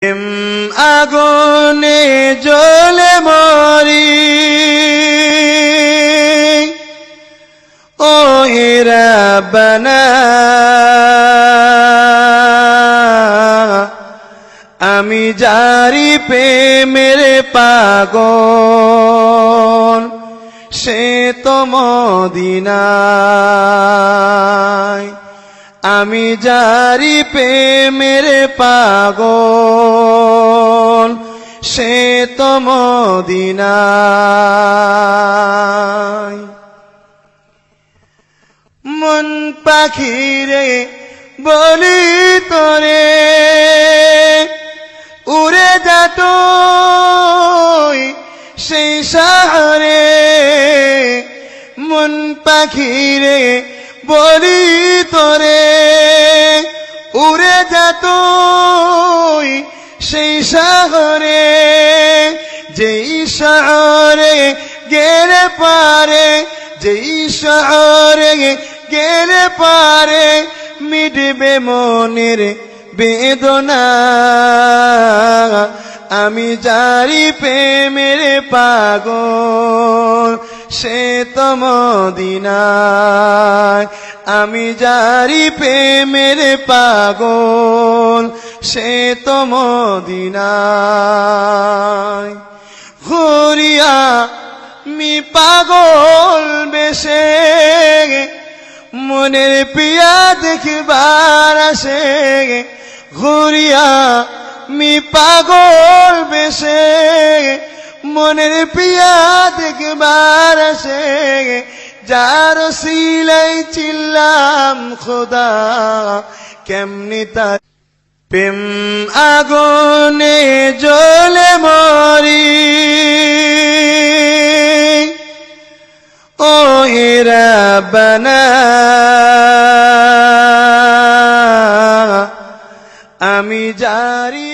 প্রেম আগুনে জ্বলে মরি, ও হে রাব্বানা আমি জারি প্রেমের পাগল, সে তো মদিনায়। আমি জারি প্রেমের পাগল, সে তো মদিনায়। মন পাখিরে বলি তোরে, উড়ে যা তুই সেই শহরে। মন পাখিরে বলি তোরে, উড়ে যা তুই সেই শহরে। যেই শহরে গেলে পারে, যেই শহরে গেলে পারে মিটবে মনের বেদনা। আমি জারি প্রেমের পাগল, সে তো মদিনায়। আমি জারি প্রেমের পাগল, সে তো মদিনায়। ঘুরিয়া মি পাগল বেশে, মনের পিয়া দেখবার আসে। ঘুরিয়া মি পাগল বেশে, মনের পিয়া দেখবার আসে। যার সিলাই চিল্লাম খোদা কেমনি তার। প্রেম আগুনে জ্বলে মরি, ও হে রাব্বানা আমি জারি